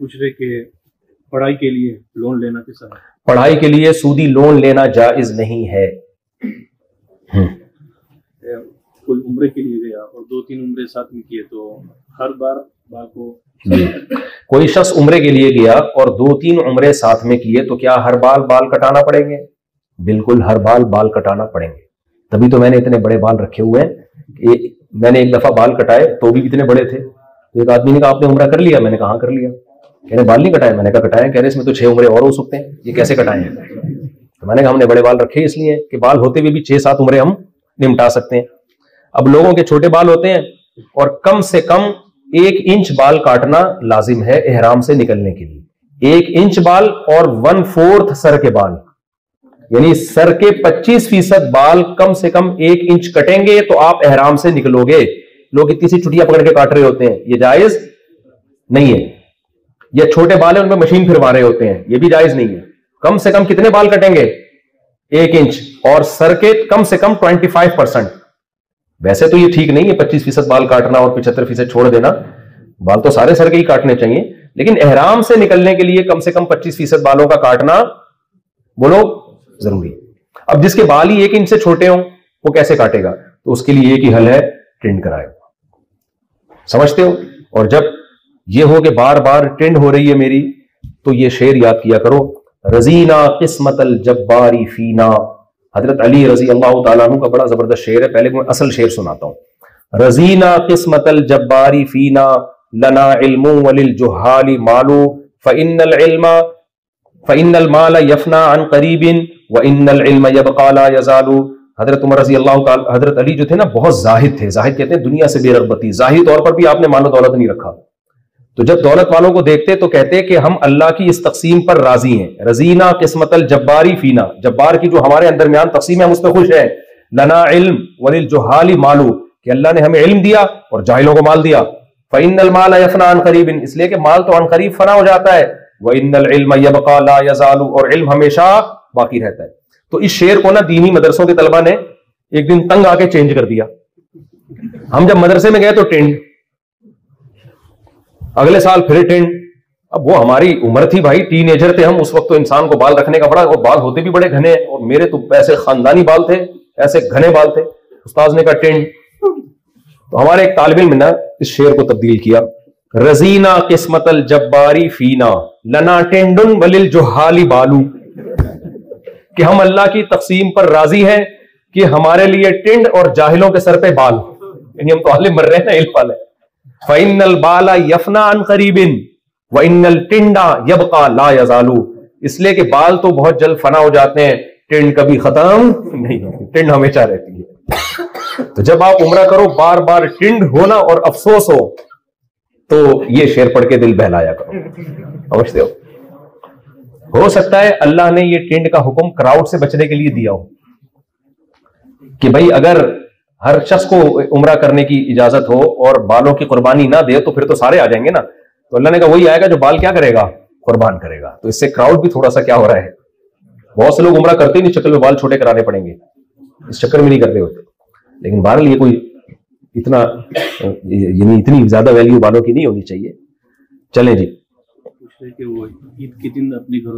पूछ रहे कि पढ़ाई के लिए लोन लेना कैसा है? पढ़ाई के लिए सूदी लोन लेना जायज नहीं है। कोई उम्रे के लिए गया और 2-3 उम्रे साथ में किए तो हर बार बाल को कोई शख्स उम्रे के लिए गया और 2-3 उम्रे साथ में किए तो क्या हर बाल कटाना पड़ेंगे? बिल्कुल हर बाल कटाना पड़ेंगे। तभी तो मैंने इतने बड़े बाल रखे हुए हैं। मैंने एक दफा बाल कटाए तो भी इतने बड़े थे। तो एक आदमी ने कहा आपने उम्रा कर लिया? मैंने कहा कर लिया। कह रहे बाल नहीं कटाए? मैंने कहा कटाए। कह रहे इसमें तो 6 उम्रे और हो सकते हैं, ये कैसे कटाए हैं? तो मैंने कहा हमने बड़े बाल रखे इसलिए कि बाल होते हुए भी 6-7 उम्रे हम निपटा सकते हैं। अब लोगों के छोटे बाल होते हैं और कम से कम 1 इंच बाल काटना लाजिम है एहराम से निकलने के लिए। 1 इंच बाल और 1/4 सर के बाल, यानी सर के 25% बाल कम से कम 1 इंच कटेंगे तो आप एहराम से निकलोगे। लोग इतनी सी चुटिया पकड़ के काट रहे होते हैं, ये जायज नहीं है। ये छोटे बाल है उनमें मशीन फिरवा रहे होते हैं, ये भी जायज नहीं है। कम से कम कितने बाल कटेंगे? 1 इंच और सर के कम से कम 25%। वैसे तो ये ठीक नहीं है 25% बाल काटना और 75% छोड़ देना। बाल तो सारे सर के ही काटने चाहिए, लेकिन एहराम से निकलने के लिए कम से कम 25% बालों का काटना बोलो जरूरी। अब जिसके बाल ही 1 इंच से छोटे हों वो कैसे काटेगा? तो उसके लिए एक ही हल है, ट्रिंड कराएगा। समझते हो? और जब ये हो कि बार बार ट्रिंड हो रही है मेरी, तो ये शेर याद किया करो, रजीना किस्मतल जब्बारी फीना। हजरत अली रजी अल्लाह तआला अन्हु का बड़ा जबरदस्त शेर है। पहले मैं असल शेर सुनाता हूं। रजीना किस्मतल जब्बारी फीना लना इल्मु वलिल जुहाली मालू फ़इन्नल माल यफना अन करीबिन व इन्नल इल्म यबका ला यज़ालू। हजरत उमर रजी अल्लाह तआला, हजरत अली जो थे ना बहुत जाहिद थे। जाहिद कहते हैं दुनिया से बेरगबती। जाहिद तौर पर भी आपने मानो दौलत नहीं रखा। तो जब दौलत वालों को देखते तो कहते कि हम अल्लाह की इस तकसीम पर राजी हैं। रजीना किस्मतल जब्बारी फीना, जब्बार की जो हमारे दरमियान तकसीम है हम उस पर खुश हैं। लना इल्म वलिल जुहाली मालू, कि अल्लाह ने हमें इल्म दिया और जाहिलों को माल दिया। फ़इन्नल माल यफना अन करीबिन, इसलिए कि माल तो अन करीब फना हो जाता है। व इन्नल इल्म यबका ला यज़ालू, और इल्म हमेशा बाकी रहता है। तो इस शेर को ना दीनी मदरसों के तलबा ने एक दिन तंग आके चेंज कर दिया। हम जब मदरसे में गए तो टेंड, अगले साल फिर टेंड। अब वो हमारी उम्र थी भाई, टीनेजर थे हम उस वक्त, तो इंसान को बाल रखने का बड़ा, और बाल होते भी बड़े घने, और मेरे तो ऐसे खानदानी बाल थे, ऐसे घने बाल थे। उस्ताद ने कहा टेंड। तो हमारे एक तालिब इल्म ने इस शेर को तब्दील किया, रजीना किस्मतल जब्बारी फीना लना टेंडुन वलिल जुहाली बालू, कि हम अल्लाह की तकसीम पर राजी हैं कि हमारे लिए टिंड और जाहिलों के सर पे बाल, यानी हम तो हाले मर रहे हैं ना इल्म वाले। फ़इन्नल बाला यफना अन करीबिन व इन्नल टिंडा यबका ला यज़ालू, इसलिए कि बाल तो बहुत जल्द फना हो जाते हैं, टिंड कभी खत्म नहीं होती, टिंड हमेशा रहती है। तो जब आप उम्रा करो बार बार टिंड होना और अफसोस तो ये शेर पढ़ के दिल बहलाया करो। समझते हो सकता है अल्लाह ने ये टिंड का हुक्म क्राउड से बचने के लिए दिया हो, कि भाई अगर हर शख्स को उम्रा करने की इजाजत हो और बालों की कुर्बानी ना दे तो फिर तो सारे आ जाएंगे ना। तो अल्लाह ने कहा वही आएगा जो बाल क्या करेगा, कुर्बान करेगा। तो इससे क्राउड भी थोड़ा सा क्या हो रहा है, बहुत से लोग उम्रा करते ही नहीं, शक्ल में बाल छोटे कराने पड़ेंगे, इस चक्कर में नहीं करते होते। लेकिन बहरहाल ये कोई इतना यानी इतनी ज्यादा वैल्यू बालों की नहीं होनी चाहिए। चलें जी। पूछ रहे कि वो ईद के दिन अपने घरों